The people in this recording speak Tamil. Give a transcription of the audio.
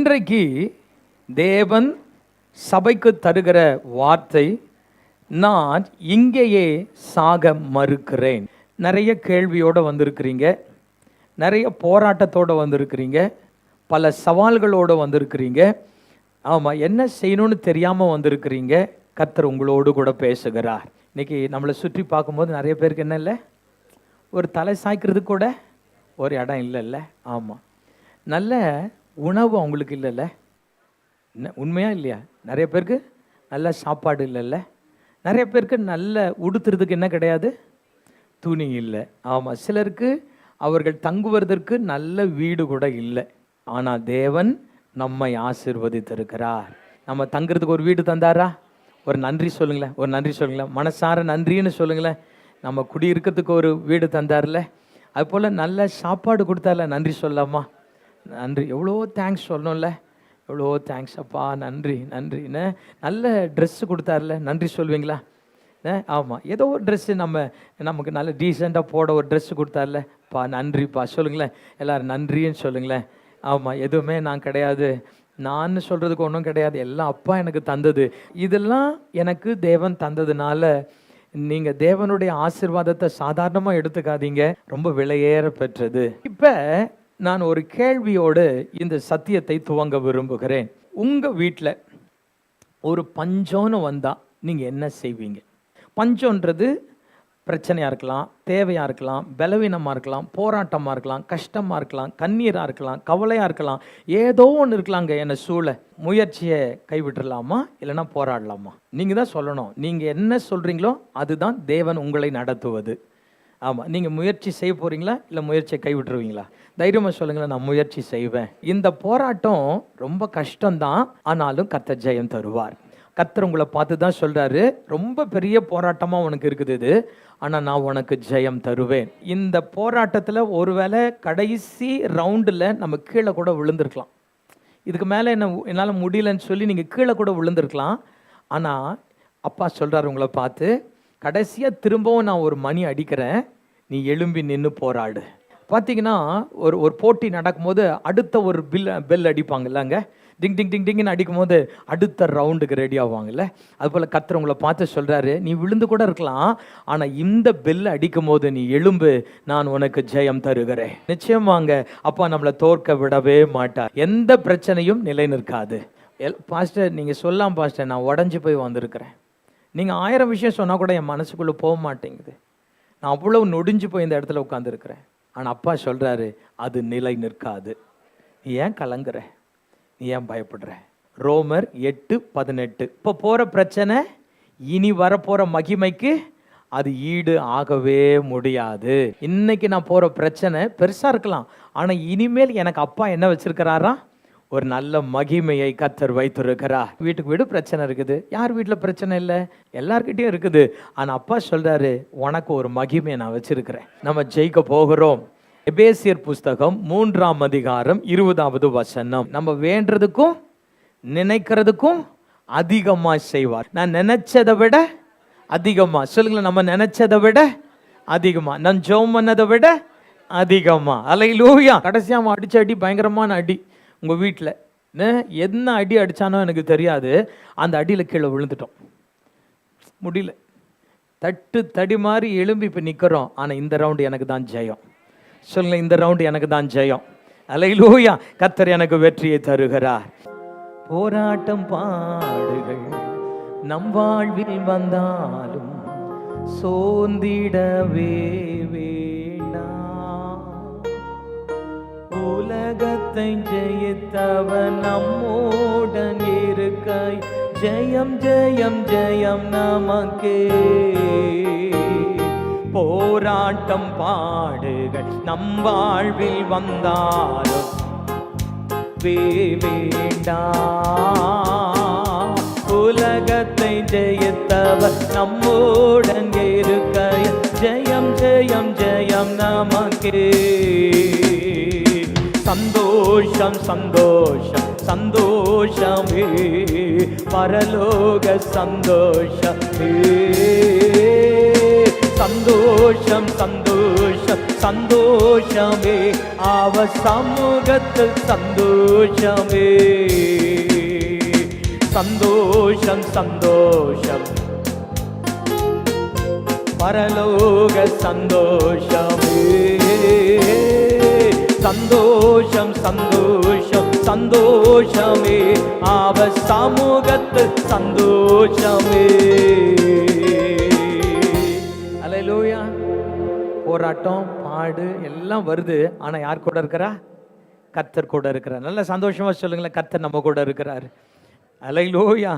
இன்றைக்கு தேவன் சபைக்கு தருகிற வார்த்தை, நான் இங்கேயே சாக மறுக்கிறேன். நிறைய கேள்வியோடு வந்திருக்கிறீங்க, நிறைய போராட்டத்தோடு வந்திருக்கிறீங்க, பல சவால்களோடு வந்திருக்கிறீங்க. ஆமாம், என்ன செய்யணும்னு தெரியாமல் வந்திருக்கிறீங்க. கர்த்தர் உங்களோடு கூட பேசுகிறார். இன்றைக்கி நம்மளை சுற்றி பார்க்கும்போது நிறைய பேருக்கு என்ன இல்லை, ஒரு தலை சாய்க்கிறதுக்கு கூட ஒரு இடம் இல்லைல்ல. ஆமாம், நல்ல உணவு அவங்களுக்கு இல்லைல்ல. உண்மையாக இல்லையா? நிறைய பேருக்கு நல்ல சாப்பாடு இல்லைல்ல. நிறைய பேருக்கு நல்ல உடுத்துறதுக்கு என்ன கிடையாது, துணி இல்லை. ஆமாம், சிலருக்கு அவர்கள் தங்குவதற்கு நல்ல வீடு கூட இல்லை. ஆனால் தேவன் நம்மை ஆசீர்வதித்திருக்கிறார். நம்ம தங்குறதுக்கு ஒரு வீடு தந்தாரா? ஒரு நன்றி சொல்லுங்களேன், ஒரு நன்றி சொல்லுங்களேன், மனசார நன்றின்னு சொல்லுங்களேன். நம்ம குடியிருக்கிறதுக்கு ஒரு வீடு தந்தார்ல, அதுபோல் நல்ல சாப்பாடு கொடுத்தார்ல, நன்றி சொல்லலாமா? நன்றி, எவ்வளோ தேங்க்ஸ் சொல்லணும்ல, எவ்வளோ தேங்க்ஸ் அப்பா, நன்றி நன்றின்னு. நல்ல ட்ரெஸ்ஸு கொடுத்தார்ல, நன்றி சொல்வீங்களா? ஆமாம், ஏதோ ஒரு ட்ரெஸ்ஸு நமக்கு நல்ல டீசெண்டாக போட ஒரு ட்ரெஸ்ஸு கொடுத்தார்ல, பா நன்றிப்பா சொல்லுங்களேன். எல்லோரும் நன்றின்னு சொல்லுங்களேன். ஆமாம், எதுவுமே நான் கிடையாது, நான் சொல்கிறதுக்கு ஒன்றும் கிடையாது, எல்லாம் அப்பா எனக்கு தந்தது. இதெல்லாம் எனக்கு தேவன் தந்ததுனால நீங்கள் தேவனுடைய ஆசீர்வாதத்தை சாதாரணமாக எடுத்துக்காதீங்க, ரொம்ப விலையேற பெற்றது. இப்போ நான் ஒரு கேள்வியோடு இந்த சத்தியத்தை துவங்க விரும்புகிறேன். உங்கள் வீட்டில் ஒரு பஞ்சம்னு வந்தால் நீங்கள் என்ன செய்வீங்க? பஞ்சம்ன்றது பிரச்சனையாக இருக்கலாம், தேவையாக இருக்கலாம், பலவீனமாக இருக்கலாம், போராட்டமாக இருக்கலாம், கஷ்டமாக இருக்கலாம், கண்ணீராக இருக்கலாம், கவலையாக இருக்கலாம், ஏதோ ஒன்று இருக்கலாங்க. என்ன சூழ முயற்சியை கைவிட்டுடலாமா இல்லைன்னா போராடலாமா? நீங்கள் தான் சொல்லணும். நீங்கள் என்ன சொல்கிறீங்களோ அதுதான் தேவன் உங்களை நடத்துவது. ஆமாம், நீங்கள் முயற்சி செய்ய போகிறீங்களா இல்லை முயற்சியை கைவிட்டுருவீங்களா? தைரியமாக சொல்லுங்களேன், நான் முயற்சி செய்வேன். இந்த போராட்டம் ரொம்ப கஷ்டம்தான், ஆனாலும் கர்த்தர் ஜெயம் தருவார். கர்த்தர் உங்களை பார்த்து தான் சொல்கிறாரு, ரொம்ப பெரிய போராட்டமாக உனக்கு இருக்குது இது, ஆனால் நான் உனக்கு ஜெயம் தருவேன். இந்த போராட்டத்தில் ஒருவேளை கடைசி ரவுண்டில் நம்ம கீழே கூட விழுந்திருக்கலாம். இதுக்கு மேலே என்னால் முடியலன்னு சொல்லி நீங்கள் கீழே கூட விழுந்திருக்கலாம். ஆனால் அப்பா சொல்கிறார் உங்களை பார்த்து, கடைசியாக திரும்பவும் நான் ஒரு மணி அடிக்கிறேன், நீ எழும்பி நின்று போராடு. பார்த்தீங்கன்னா ஒரு போட்டி நடக்கும்போது அடுத்த ஒரு பெல் அடிப்பாங்கல்லங்க, டிங் டிங் டிங் டிங்னு அடிக்கும் போது அடுத்த ரவுண்டுக்கு ரெடி ஆவாங்கல்ல. அதுபோல் கர்த்தர் உங்களை பார்த்து சொல்கிறாரு, நீ விழுந்து கூட இருக்கலாம், ஆனால் இந்த பெல் அடிக்கும் போது நீ எழும்பு, நான் உனக்கு ஜெயம் தருகிறேன். நிச்சயமாங்க, அப்பா நம்மளை தோற்க விடவே மாட்டார். எந்த பிரச்சனையும் நிலை நிற்காது. பாஸ்டர் நீங்கள் சொல்லலாம் பாஸ்டர், நான் உடஞ்சி போய் வந்திருக்கிறேன். நீங்கள் 1000 விஷயம் சொன்னால் கூட என் மனசுக்குள்ளே போக மாட்டேங்குது, நான் அவ்வளோ நொடிஞ்சு போய் இந்த இடத்துல உட்காந்துருக்கிறேன். ஆனால் அப்பா சொல்கிறாரு, அது நிலை நிற்காது. நீ ஏன் கலங்குற, நீ ஏன் பயப்படுற? ரோமர் 8:18. இப்போ போகிற பிரச்சனை இனி வரப்போகிற மகிமைக்கு அது ஈடு ஆகவே முடியாது. இன்னைக்கு நான் போகிற பிரச்சனை பெருசாக இருக்கலாம், ஆனால் இனிமேல் எனக்கு அப்பா என்ன வச்சிருக்கிறாரா, ஒரு நல்ல மகிமையை கர்த்தர் வைத்திருக்கிறார். வீட்டுக்கு வீடு பிரச்சனை இருக்குது, யார் வீட்டில் பிரச்சனை இல்லை, எல்லார்கிட்டையும் இருக்குது. ஆனால் அப்பா சொல்கிறாரு, உனக்கு ஒரு மகிமையை நான் வச்சிருக்கிறேன், நம்ம ஜெயிக்க போகிறோம். எபேசியர் புஸ்தகம் 3ஆம் அதிகாரம் 20வது வசனம். நம்ம வேண்டதுக்கும் நினைக்கிறதுக்கும் அதிகமாக செய்வார். நான் நினைச்சதை விட அதிகமாக சொல்லுங்களேன், நம்ம நினைச்சதை விட அதிகமாக, நான் ஜெபம் பண்ணதை விட அதிகமாக. அல்லேலூயா. கடைசியாக அடிச்ச அடி பயங்கரமான அடி. உங்கள் வீட்டில் என்ன அடி அடித்தானோ எனக்கு தெரியாது, அந்த அடியில் கீழே விழுந்துட்டோம், முடியல, தடி மாதிரி எழும்பி இப்போ நிற்கிறோம். ஆனால் இந்த ரவுண்டு எனக்கு தான் ஜெயம். சொல்லுங்க, இந்த ரவுண்டு எனக்கு தான் ஜெயம். அல்லேலூயா. கர்த்தர் எனக்கு வெற்றியை தருகிறார். போராட்டம் பாடுகள் நம் வாழ்வில் வந்தாலும் சோர்ந்திடவே வேண்டாம். உலகத்தை ஜெயித்தவன் நம்மோடன் இருக்க, ஜெயம் ஜெயம் ஜெயம் நமக்கே. போராட்டம் பாடுகள் நம் வாழ்வில் வந்தாலும் வேண்டாம். உலகத்தை ஜெயித்தவர் நம்மோடன் இருக்க, ஜெயம் ஜெயம் ஜெயம் நமக்கே. சந்தோஷம் சந்தோஷம் சந்தோஷமே, பரலோக சந்தோஷமே. சந்தோஷம் சந்தோஷம் சந்தோஷமே, அவ சமூகத்தில் சந்தோஷமே. சந்தோஷம் சந்தோஷம், பரலோக சந்தோஷமே. சந்தோஷம் சந்தோஷம் சந்தோஷமே, அவ சமூகத்து சந்தோஷமே. அல்லேலூயா. போராட்டம், பாடு எல்லாம் வருது, ஆனா யார் கூட இருக்கிறா? கர்த்தர் கூட இருக்கிறார். நல்ல சந்தோஷமா சொல்லுங்களேன், கர்த்தர் நம்ம கூட இருக்கிறார். அல்லேலூயா.